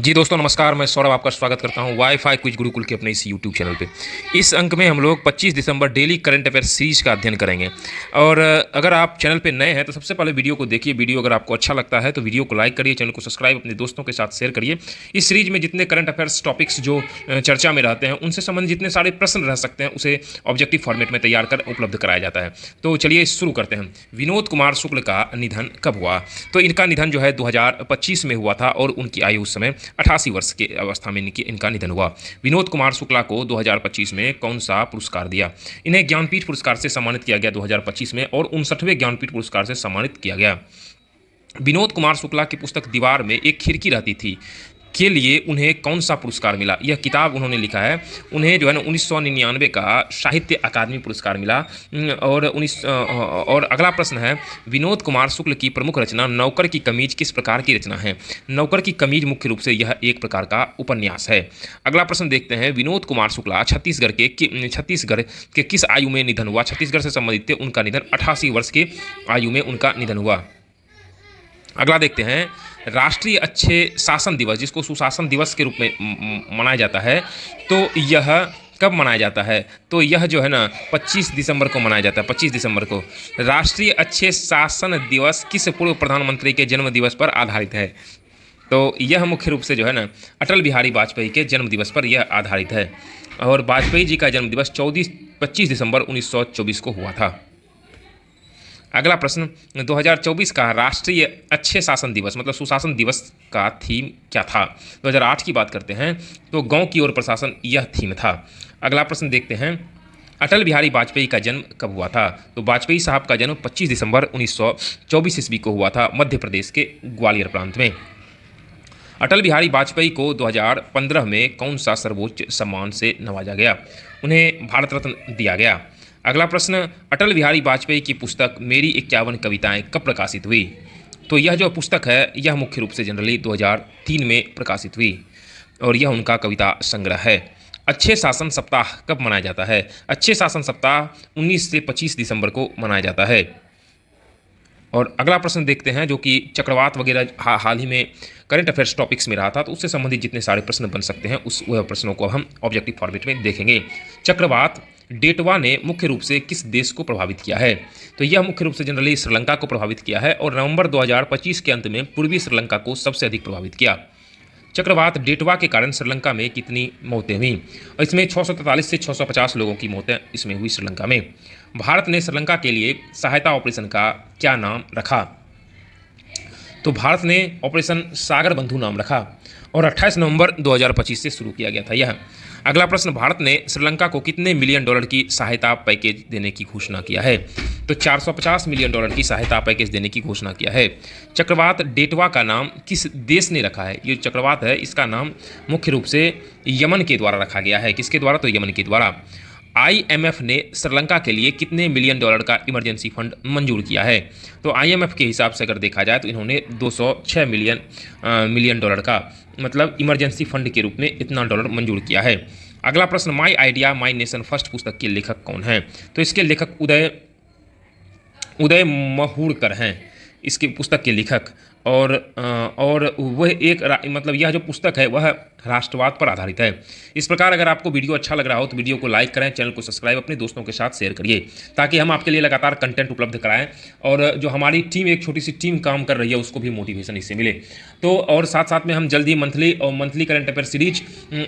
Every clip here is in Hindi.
जी दोस्तों नमस्कार, मैं सौरभ आपका स्वागत करता हूं वाईफाई क्विज गुरुकुल के अपने इस यूट्यूब चैनल पे। इस अंक में हम लोग 25 दिसंबर डेली करंट अफेयर सीरीज का अध्ययन करेंगे। और अगर आप चैनल पे नए हैं तो सबसे पहले वीडियो को देखिए। वीडियो अगर आपको अच्छा लगता है तो वीडियो को लाइक करिए, चैनल को सब्सक्राइब अपने दोस्तों के साथ शेयर करिए। इस सीरीज में जितने करंट अफेयर्स टॉपिक्स जो चर्चा में रहते हैं उनसे संबंधित जितने सारे प्रश्न रह सकते हैं उसे ऑब्जेक्टिव फॉर्मेट में तैयार कर उपलब्ध कराया जाता है। तो चलिए शुरू करते हैं। विनोद कुमार शुक्ल का निधन कब हुआ? तो इनका निधन जो है 2025 में हुआ था और उनकी आयु उस समय 88 वर्ष की अवस्था में इनका निधन हुआ। विनोद कुमार शुक्ला को 2025 में कौन सा पुरस्कार दिया? इन्हें ज्ञानपीठ पुरस्कार से सम्मानित किया गया 2025 में और 59वें ज्ञानपीठ पुरस्कार से सम्मानित किया गया। विनोद कुमार शुक्ला की पुस्तक दीवार में एक खिड़की रहती थी के लिए उन्हें कौन सा पुरस्कार मिला? यह किताब उन्होंने लिखा है। उन्हें जो है ना 1999 का साहित्य अकादमी पुरस्कार मिला। और अगला प्रश्न है, विनोद कुमार शुक्ल की प्रमुख रचना नौकर की कमीज किस प्रकार की रचना है? नौकर की कमीज मुख्य रूप से यह एक प्रकार का उपन्यास है। अगला प्रश्न देखते हैं, विनोद कुमार शुक्ला छत्तीसगढ़ के किस आयु में निधन हुआ? छत्तीसगढ़ से संबंधित थे। उनका निधन 88 वर्ष की आयु में उनका निधन हुआ। अगला देखते हैं, राष्ट्रीय अच्छे शासन दिवस जिसको सुशासन दिवस के रूप में मनाया जाता है, तो यह कब मनाया जाता है? तो यह जो है ना 25 दिसंबर को मनाया जाता है। 25 दिसंबर को राष्ट्रीय अच्छे शासन दिवस किस पूर्व प्रधानमंत्री के जन्म दिवस पर आधारित है? तो यह मुख्य रूप से जो है ना अटल बिहारी वाजपेयी के जन्म दिवस पर यह आधारित है। और वाजपेयी जी का जन्म दिवस 25 दिसंबर 1924 को हुआ था। अगला प्रश्न, 2024 का राष्ट्रीय अच्छे शासन दिवस मतलब सुशासन दिवस का थीम क्या था? 2008 की बात करते हैं तो गांव की ओर प्रशासन यह थीम था। अगला प्रश्न देखते हैं, अटल बिहारी वाजपेयी का जन्म कब हुआ था? तो वाजपेयी साहब का जन्म 25 दिसंबर 1924 ईस्वी को हुआ था मध्य प्रदेश के ग्वालियर प्रांत में। अटल बिहारी वाजपेयी को 2015 में कौन सा सर्वोच्च सम्मान से नवाजा गया? उन्हें भारत रत्न दिया गया। अगला प्रश्न, अटल बिहारी वाजपेयी की पुस्तक मेरी 51 कविताएं कब प्रकाशित हुई? तो यह जो पुस्तक है यह मुख्य रूप से जनरली 2003 में प्रकाशित हुई और यह उनका कविता संग्रह है। अच्छे शासन सप्ताह कब मनाया जाता है? अच्छे शासन सप्ताह 19 से 25 दिसंबर को मनाया जाता है। और अगला प्रश्न देखते हैं जो कि चक्रवात वगैरह हाल ही में करंट अफेयर्स टॉपिक्स में रहा था, तो उससे संबंधित जितने सारे प्रश्न बन सकते हैं उस वह प्रश्नों को हम ऑब्जेक्टिव फॉर्मेट में देखेंगे। चक्रवात डेटवा ने मुख्य रूप से किस देश को प्रभावित किया है? तो यह मुख्य रूप से जनरली श्रीलंका को प्रभावित किया है और नवंबर 2025 के अंत में पूर्वी श्रीलंका को सबसे अधिक प्रभावित किया। चक्रवात डेटवा के कारण श्रीलंका में कितनी मौतें हुई? और इसमें 643 से 650 लोगों की मौतें इसमें हुई श्रीलंका में। भारत ने श्रीलंका के लिए सहायता ऑपरेशन का क्या नाम रखा? तो भारत ने ऑपरेशन सागर बंधु नाम रखा और 28 नवंबर 2025 से शुरू किया गया था यह। अगला प्रश्न, भारत ने श्रीलंका को कितने मिलियन डॉलर की सहायता पैकेज देने की घोषणा किया है? तो 450 मिलियन डॉलर की सहायता पैकेज देने की घोषणा किया है। चक्रवात डेटवा का नाम किस देश ने रखा है? ये चक्रवात है इसका नाम मुख्य रूप से यमन के द्वारा रखा गया है। किसके द्वारा? तो यमन के द्वारा। IMF ने श्रीलंका के लिए कितने मिलियन डॉलर का इमरजेंसी फंड मंजूर किया है? तो IMF के हिसाब से अगर देखा जाए तो इन्होंने 206 मिलियन डॉलर का मतलब इमरजेंसी फंड के रूप में इतना डॉलर मंजूर किया है। अगला प्रश्न, my idea my nation first पुस्तक के लेखक कौन हैं? तो इसके लेखक उदय महूड़कर हैं इसकी पुस्तक के लेखक। और वह एक मतलब यह जो पुस्तक है वह राष्ट्रवाद पर आधारित है। इस प्रकार अगर आपको वीडियो अच्छा लग रहा हो तो वीडियो को लाइक करें, चैनल को सब्सक्राइब अपने दोस्तों के साथ शेयर करिए ताकि हम आपके लिए लगातार कंटेंट उपलब्ध कराएं और जो हमारी टीम एक छोटी सी टीम काम कर रही है उसको भी मोटिवेशन इससे मिले। तो और साथ साथ में हम जल्दी मंथली करंट अफेयर सीरीज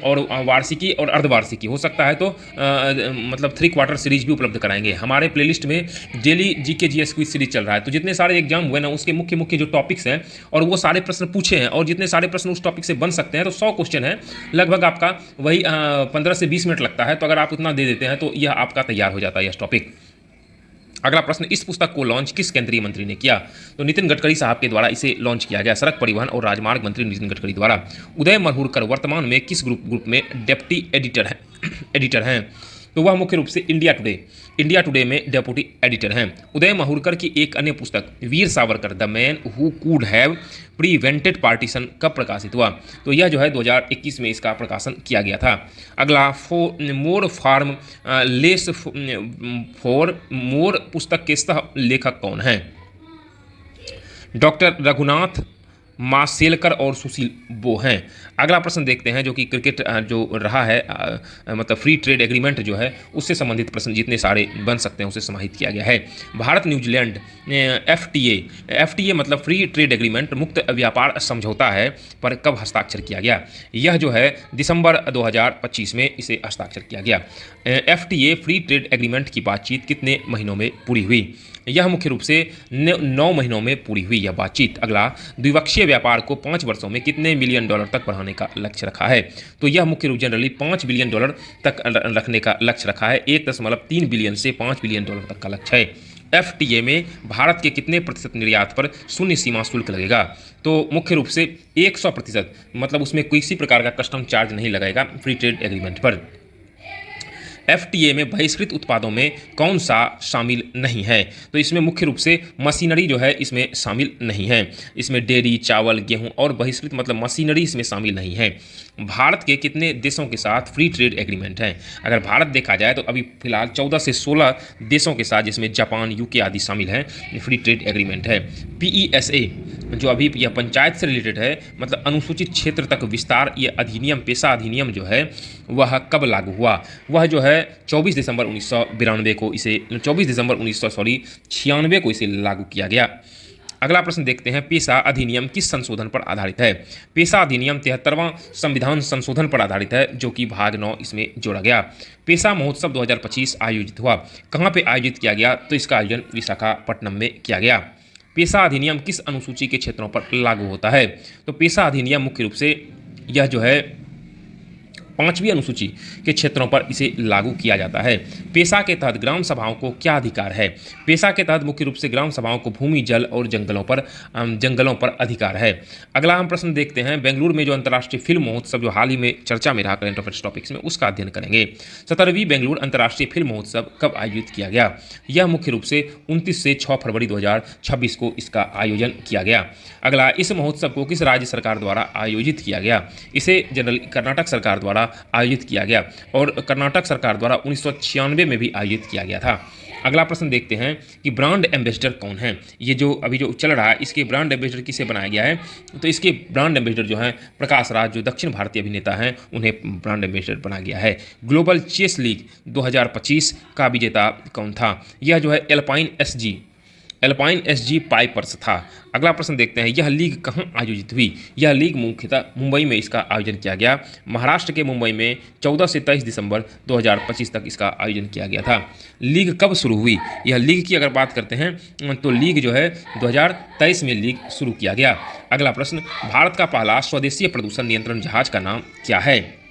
और वार्षिकी और अर्धवार्षिकी हो सकता है तो मतलब 3 क्वार्टर सीरीज भी उपलब्ध कराएंगे। हमारे प्लेलिस्ट में daily GK GS quiz series चल रहा है, तो जितने सारे एग्जाम हुए ना उसके मुख्य मुख्य जो टॉपिक्स हैं और वो सारे प्रश्न पूछे हैं और जितने सारे प्रश्न उस टॉपिक से बन सकते हैं, तो 100 क्वेश्चन है, लगभग आपका वही 15 से 20 मिनट लगता है। तो अगर आप उतना दे देते हैं तो यह आपका तैयार हो जाता है यह टॉपिक। अगला प्रश्न, इस पुस्तक को लॉन्च किस केंद्रीय मंत्री ने किया? तो नितिन गडकरी साहब के द्वारा इसे लॉन्च किया गया। सड़क परिवहन और राजमार्ग मंत्री नितिन गडकरी द्वारा। उदय महूड़कर वर्तमान में किस ग्रुप में डेप्टी एडिटर हैं? तो वह मुख्य रूप से इंडिया टुडे में डेप्यूटी एडिटर हैं। उदय महूड़कर की एक अन्य पुस्तक Veer Savarkar the man who could have prevented partition कब प्रकाशित हुआ? तो यह जो है 2021 में इसका प्रकाशन किया गया था। अगला, मोर फार्म लेस फॉर मोर पुस्तक के सह लेखक कौन हैं? डॉक्टर रघुनाथ माशेलकर और सुशील बो हैं। अगला प्रश्न देखते हैं जो कि क्रिकेट जो रहा है मतलब फ्री ट्रेड एग्रीमेंट जो है उससे संबंधित प्रश्न जितने सारे बन सकते हैं उसे समाहित किया गया है। भारत न्यूजीलैंड एफटीए मतलब फ्री ट्रेड एग्रीमेंट मुक्त व्यापार समझौता है पर कब हस्ताक्षर किया गया? यह जो है दिसंबर 2025 में इसे हस्ताक्षर किया गया। एफटीए फ्री ट्रेड एग्रीमेंट की बातचीत कितने महीनों में पूरी हुई? यह मुख्य रूप से 9 महीनों में पूरी हुई यह बातचीत। अगला, द्विपक्षीय व्यापार को 5 वर्षों में कितने मिलियन डॉलर तक बढ़ाने का लक्ष्य रखा है? तो यह मुख्य रूप जनरली 5 बिलियन डॉलर तक रखने का लक्ष्य रखा है। 1.3 बिलियन से 5 बिलियन डॉलर तक का लक्ष्य है। एफटीए में भारत के कितने प्रतिशत निर्यात पर शून्य सीमा शुल्क लगेगा? तो मुख्य रूप से 100%, मतलब उसमें किसी प्रकार का कस्टम चार्ज नहीं लगेगा फ्री ट्रेड एग्रीमेंट पर। एफटीए में बहिष्कृत उत्पादों में कौन सा शामिल नहीं है? तो इसमें मुख्य रूप से मशीनरी जो है इसमें शामिल नहीं है। इसमें डेयरी, चावल, गेहूं और बहिष्कृत मतलब मशीनरी इसमें शामिल नहीं है। भारत के कितने देशों के साथ फ्री ट्रेड एग्रीमेंट है? अगर भारत देखा जाए तो अभी फिलहाल 14 से 16 देशों के साथ, जिसमें जापान, यूके आदि शामिल हैं, फ्री ट्रेड एग्रीमेंट है। पीईएसए जो अभी यह पंचायत से रिलेटेड है, मतलब अनुसूचित क्षेत्र तक विस्तार, ये अधिनियम, पेशा अधिनियम जो है वह कब लागू हुआ? वह जो है 24 दिसंबर 1992 को इसे 24 दिसंबर 1996 को इसे लागू किया गया। अगला प्रश्न देखते हैं, पेशा अधिनियम किस संशोधन पर आधारित है? पेशा अधिनियम 73वां संविधान संशोधन पर आधारित है, जो कि भाग 9 इसमें जोड़ा गया। पेशा महोत्सव 2025 आयोजित हुआ, कहाँ पे आयोजित किया गया? तो इसका आयोजन विशाखापट्टनम में किया गया। पेशा अधिनियम किस अनुसूची के क्षेत्रों पर लागू होता है? तो पेशा अधिनियम मुख्य रूप से यह जो है 5वीं अनुसूची के क्षेत्रों पर इसे लागू किया जाता है। पेशा के तहत ग्राम सभाओं को क्या अधिकार है? पेशा के तहत मुख्य रूप से ग्राम सभाओं को भूमि, जल और जंगलों पर अधिकार है। अगला हम प्रश्न देखते हैं, बेंगलुरु में जो अंतर्राष्ट्रीय फिल्म महोत्सव जो हाल ही में चर्चा में रहा करंट अफेयर्स टॉपिक्स में, उसका अध्ययन करेंगे। 17वीं बेंगलुरु अंतर्राष्ट्रीय फिल्म महोत्सव कब आयोजित किया गया? यह मुख्य रूप से 29 से 6 फरवरी 2026 को इसका आयोजन किया गया। अगला, इस महोत्सव को किस राज्य सरकार द्वारा आयोजित किया गया? इसे जनरल कर्नाटक सरकार द्वारा आयोजित किया गया और कर्नाटक सरकार द्वारा 1996 में भी आयोजित किया गया था। अगला प्रश्न देखते हैं कि ब्रांड एम्बेसडर कौन है? ये जो अभी जो चल रहा है, इसके ब्रांड एम्बेसडर किसे बनाया गया है? तो इसके ब्रांड एम्बेसडर जो हैं प्रकाश राज, जो दक्षिण भारतीय अभिनेता हैं, उन्हें ब्रांड एम्बेसडर बनाया गया है। ग्लोबल चेस लीग 2025 का विजेता कौन था? यह जो है एल्पाइन एसजी पाइपर्स था। अगला प्रश्न देखते हैं, यह लीग कहाँ आयोजित हुई? यह लीग मुख्यतः मुंबई में इसका आयोजन किया गया। महाराष्ट्र के मुंबई में 14 से 23 दिसंबर 2025 तक इसका आयोजन किया गया था। लीग कब शुरू हुई? यह लीग की अगर बात करते हैं तो लीग जो है 2023 में लीग शुरू किया गया। अगला प्रश्न, भारत का पहला स्वदेशी प्रदूषण नियंत्रण जहाज का नाम क्या है?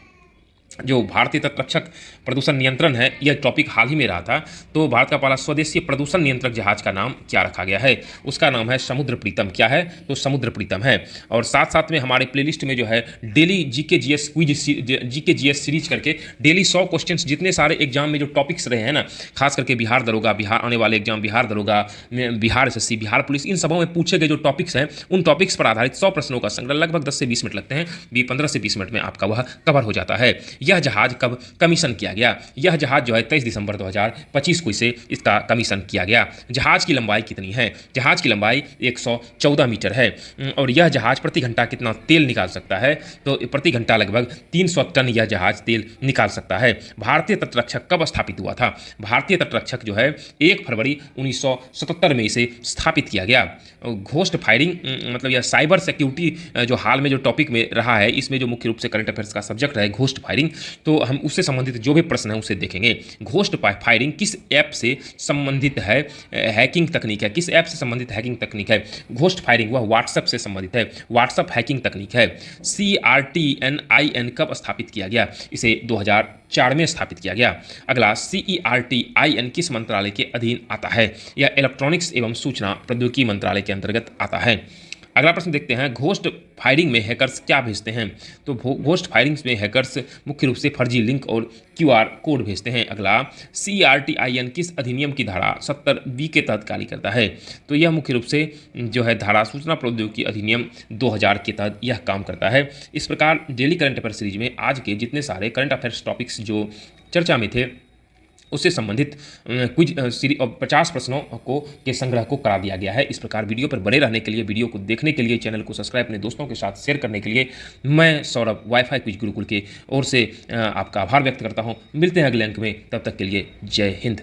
जो भारतीय तटरक्षक प्रदूषण नियंत्रण है, यह टॉपिक हाल ही में रहा था। तो भारत का पहला स्वदेशी प्रदूषण नियंत्रक जहाज का नाम क्या रखा गया है? उसका नाम है समुद्र प्रीतम। क्या है? तो समुद्र प्रीतम है। और साथ साथ में हमारे प्लेलिस्ट में जो है डेली जीके जीएस सीरीज करके डेली 100 क्वेश्चन जितने सारे एग्जाम में जो टॉपिक्स रहे हैं ना, खास करके बिहार दरोगा, बिहार आने वाले एग्जाम, बिहार दरोगा, बिहार एसएससी, बिहार पुलिस, इन सबों में पूछे गए जो टॉपिक्स हैं, उन टॉपिक्स पर आधारित 100 प्रश्नों का संग्रह लगभग 10 से 20 मिनट लगते हैं, 15 से 20 मिनट में आपका वह कवर हो जाता है। यह जहाज कब कमीशन किया गया? यह जहाज जो है 23 दिसंबर 2025 को इसका कमीशन किया गया। जहाज की लंबाई कितनी है? जहाज की लंबाई 114 मीटर है। और यह जहाज प्रति घंटा कितना तेल निकाल सकता है? तो प्रति घंटा लगभग 300 टन यह जहाज तेल निकाल सकता है। भारतीय तटरक्षक कब स्थापित हुआ था? भारतीय तटरक्षक जो है 1 फरवरी 1977 में इसे स्थापित किया गया। घोस्ट फायरिंग मतलब यह साइबर सिक्योरिटी जो हाल में जो टॉपिक में रहा है, इसमें जो मुख्य रूप से करंट अफेयर्स का सब्जेक्ट है घोस्ट फायरिंग, तो हम उससे संबंधित जो भी प्रश्न है उसे देखेंगे। घोस्ट फायरिंग किस ऐप से संबंधित है? हैकिंग तकनीक है। किस ऐप से संबंधित हैकिंग तकनीक है? घोस्ट फायरिंग वह व्हाट्सएप से संबंधित है। व्हाट्सएप हैकिंग तकनीक है। CERT-IN कब स्थापित किया गया? इसे 2004 में स्थापित किया गया। अगला, CERT-IN किस मंत्रालय के अधीन आता है? यह इलेक्ट्रॉनिक्स एवं सूचना प्रौद्योगिकी मंत्रालय के अंतर्गत आता है। अगला प्रश्न देखते हैं, घोस्ट फायरिंग में हैकर्स क्या भेजते हैं? तो घोस्ट फायरिंग में हैकर्स मुख्य रूप से फर्जी लिंक और QR कोड भेजते हैं। अगला, CERT-IN किस अधिनियम की धारा 70B के तहत कार्य करता है? तो यह मुख्य रूप से जो है धारा सूचना प्रौद्योगिकी अधिनियम 2000 के तहत यह काम करता है। इस प्रकार डेली करंट अफेयर सीरीज में आज के जितने सारे करंट अफेयर्स टॉपिक्स जो चर्चा में थे, उससे संबंधित क्विज 50 प्रश्नों को के संग्रह को करा दिया गया है। इस प्रकार वीडियो पर बने रहने के लिए, वीडियो को देखने के लिए, चैनल को सब्सक्राइब अपने दोस्तों के साथ शेयर करने के लिए मैं सौरभ वाईफाई क्विज गुरुकुल की ओर से आपका आभार व्यक्त करता हूँ। मिलते हैं अगले अंक में, तब तक के लिए जय हिंद।